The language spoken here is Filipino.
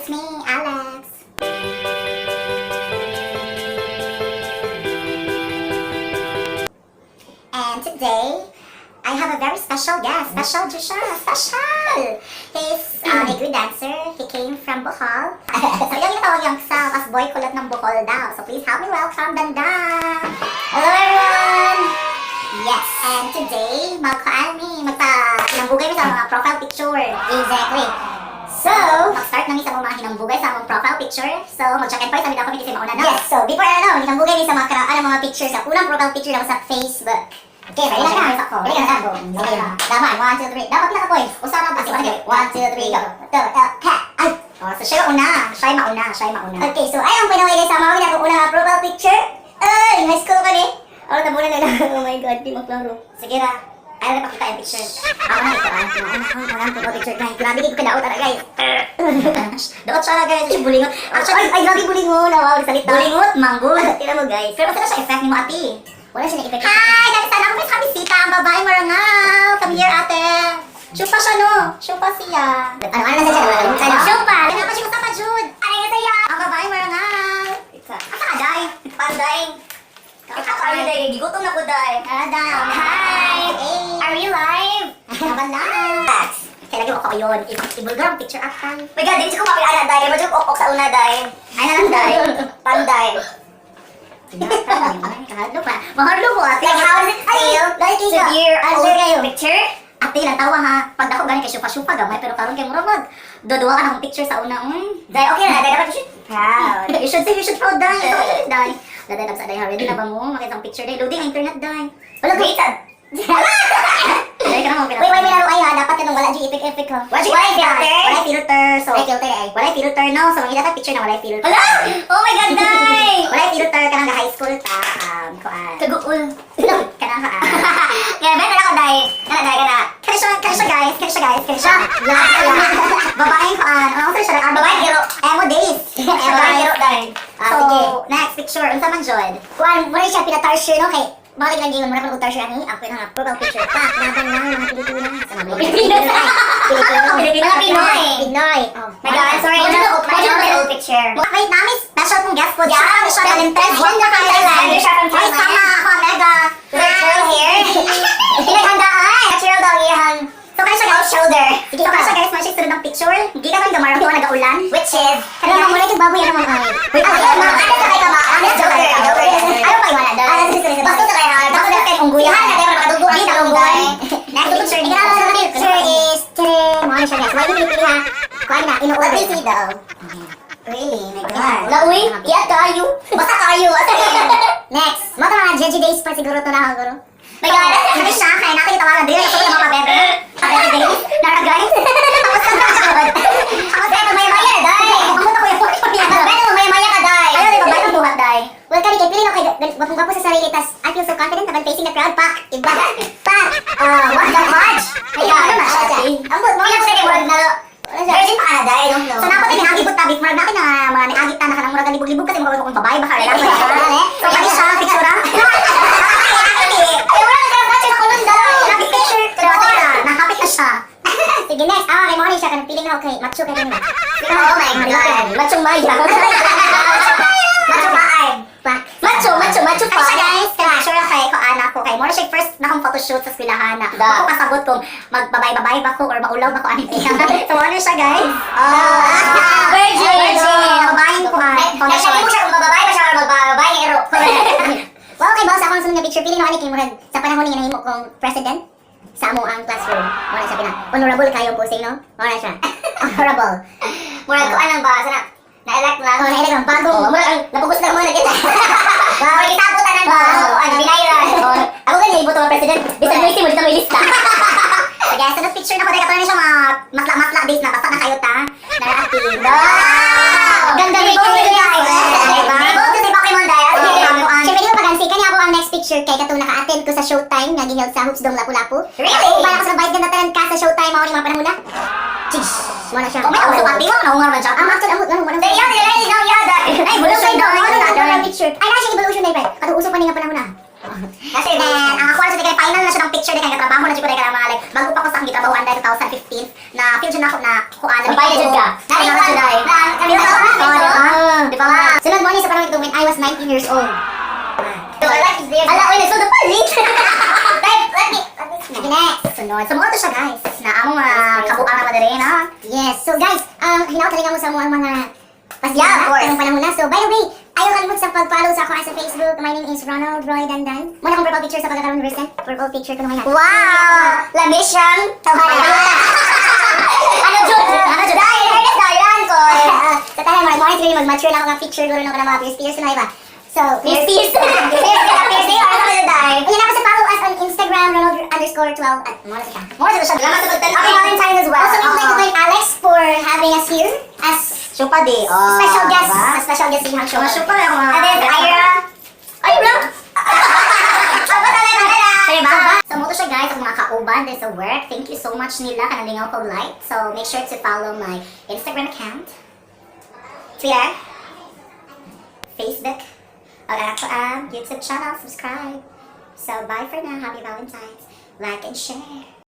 it's me, Alex. And today, I have a very special guest. Special to siya. Special! He's a good dancer. He came from Bohol. So, yung tawag yung self as boy kulot ng Bohol daw. So, please help me welcome Dandang. Hello, everyone! Yes, and today, magpa-hinambugay mi sa mga profile picture. Exactly. So, mag-start na mi sa mga hinambugay sa mga profile picture. So, mag-check and point sa mga community sa mauna na. Yes, so before hinambugay mi sa mga picture sa unang profile picture na sa Facebook. Okay, ready na ka? Ako. Ready na ka? Sige na. Daman, 1, 2, 3. Dapat pila ka points. Usara ba? Sige, 1, 2, 3, go. Ay! Oh, so siya una. Siya mauna. Okay, so ayun, pinaway sa mga unang profile picture. Ay, high school ka ni. Oh, tabunan na lang. Oh my God, di maklaro. Sige na. Ayaw na pakita yung picture. Ako na ito. Ang profile picture, guys. Grabe, di ko kadaot na, guys. Daot siya na, guys. Siya bulingot. Ay, grabe bulingot. Wow, salita. Bulingot, manggod. Tira mo, guys. Pero basta na siya effect ni mo, ate. Wala siya na-effect. Hi! Dahil sana ako may bisita. Ang babae marangaw. Come here, ate. Syupa siya, no? Syupa siya. Ano na siya? Syupa. Lagyan pa siya usap pa, Jude. Ano nga sa'yo? Ang babae marangaw. Asa ka, day? Panday. Kakain day. Gigutom na ko, day. Adam. Hi! Are we live? Naban na. Kaya lagi mo ko yun. I-vulgar ang picture akan. My God, hindi ko makiala, day. Medyo ok sa una, day. Ay na lang, day. Panday. Kahadlo pa. Mahadlo mo, ate. Like, how does it feel to hear old picture? Ate, natawa ha. Pag ako galing kay syupa-syupa gamay, pero karon kay murag doduwa ka na akong picture sa una. Day, okay na. Day, dapat you should proud. You should proud, day. Day. Day, dapat sa day. Ready na ba mo? Makita ang picture, day. Loading ang internet, day. Wala, created. Day, ka na mo pinag- Wait, may laro ay ha. Dapat ka nung wala dyan epic ha. Wala filter? Wala filter. So, wala filter, no? So, may dapat picture na wala filter. Wala! Oh my God, day! Wala filter ka nang high school ta. Kaguul. Ka na ka. Kaya, better ako, day. Kaya siya. Babaeng ko ano siya? Babaeng hero. Emo days. Babaeng hero, day. So, next picture. Unsa man, Jod? Kuan, muna siya pinatar-shirt, no? Kay, bakit lang gingon mo na pag tar-shirt ani? Ako yung profile picture. Laban lang mga Pilipinas. Mga Pinoy. My God, sorry. What's your old picture? Wait, namin special kong guest po. Yeah, siya talented. Siya from Thailand. Ay, sama ako, mega. Natural hair. Pinaghandaan. Natural daw iyan. So, kaya siya guys, shoulder. So, kaya siya guys, masya sunod ng picture. Hindi ka man gamaraw ko nag-aulan. Which is, kanina mo muna ito baboy naman ay. Wait, ano sa kay kama? Ano pa iwala doon? Basta sa kaya, basta na kayo ungguyan. Hindi na makadugo. Next picture, hindi ka na sa picture is, mo siya guys. Why did you ha? Kuha na, inuulan. What is it daw? Really? My God. Lauwi? Iya kayo. Basta kayo. Next. Mata mga JJ days pa siguro ito na siguro. My God, sabi siya, kaya nakikita ka na din. Ako yung mga bebe. JJ days. Naragay. Tapos ka na siya. Ako sa ito, maya-maya na, day. Ang buta ko yung maya-maya ka, day. Ayaw, di ba? Ba't ang buhat, day? Well, kani, kay pili na kayo. Wag mong sa sarili, tas I feel so confident about facing the crowd. Pak! Iba! Pak! What the fudge? Kaya, ano na siya? Ang buhat mo lang sa kay na virgin pa ka na, day. I don't know. So, napat yung agibot tabi. Murag nakin na mga nag-agit na ka ng murag libog-libog kasi mukha kung babae ba ka rin. So, kani siya, picture ha? Nakapit na siya. Sige, next. Kay Moni siya. Piling na okay. Macho ka kanina. Oh my God. Machong maya. Macho baay. Macho pa. Ay siya guys. Sure na kay anak ko. Kay Moni siya first na akong photoshoot sa eskwelahan na. Ako kasabot kung magbabay-babay ba ko or maulaw ba ko ano. So, Moni siya guys. Virgin. Babayin ko ha. Sabi mo siya kung bababay ba siya or magbabay. Well, kay boss, ako ang sunod na picture. Piling na kay Murag sa panahon niya nahimo kong president. Sa amo ang classroom. Muna siya honorable kayo posing, no? Muna siya. Honorable. Muna ko anong ba? Sana, na-elect lang. Na-elect lang. Bagong. Napugos na muna kita. May isabutan ba? Binayran. Ako ganyan, iboto ng president. Bisan mo isi mo, dito may lista. Sige, sunod picture na ko. Dahil katulad niya siya mga masla-masla base na. Basta na kayo ta. Nara-active. Ganda ni Bob. Bob kasi Pokemon dahil. Siyempre, di ba pagansi? Kanya ako ang next picture kay katong naka-attend ko sa Showtime na ginheld sa Hoops Dong Lapu-Lapu. Really? Para ko sa vice ganda tanan ka sa Showtime ako ni mga panahon na. Jeez, wala siya. Kung may ako ati mo, naungar man siya. Amot. Dahil yan, yada. Ay, evolution daw. Ano picture? Ay, nasa evolution na yun. Katong usok pa niya panahon na. Kasi then, ang ako sa final na siya ng picture kay katrabaho na siya ko kay mga like bago pa ko sa gitrabahoan dahil 2015 na feel siya na ako na kuan na bayad jud ka. Nari ka years old. So, I like his beard. Ala, oy, nagsunod pa, link. Babe, let me sige, next. Sunod. So, mga to siya, guys. Na among mga kabuang na madarin, ha? Yes. So, guys, hinaw talaga mo sa mga pasya, ng panahon na. So, by the way, ayaw kalimut sa pag-follow sa ako sa Facebook. My name is Ronald Roy Dandan. Muna akong profile picture sa pagkakaroon version. Profile picture ko naman yan. Wow! Lamis siyang tawhana. Ano, Jude? Ano, Jude? Dahil, Ernest, dahilan ko. Sa tanan, mag-monitor mag-mature na ako ng picture. Guro na ko ng mga Pierce na iba. So, Pierce. Pierce or ano na dahil. Yan ako sa follow us on Instagram, Ronald_12. Mora sa siya. Mora sa siya. Salamat sa pagtanong. Happy Valentine's as well. Also, we would like to thank Alex for having us here as Chupa Day. Special guest. A special guest si Hang Chupa. Chupa lang mga. And then, Ira. Ira? So, mo to siya guys, ang mga kauban din sa work. Thank you so much nila, kanalingaw ko like. So, make sure to follow my Instagram account, Twitter, Facebook, or YouTube channel, subscribe. So, bye for now. Happy Valentine's. Like and share.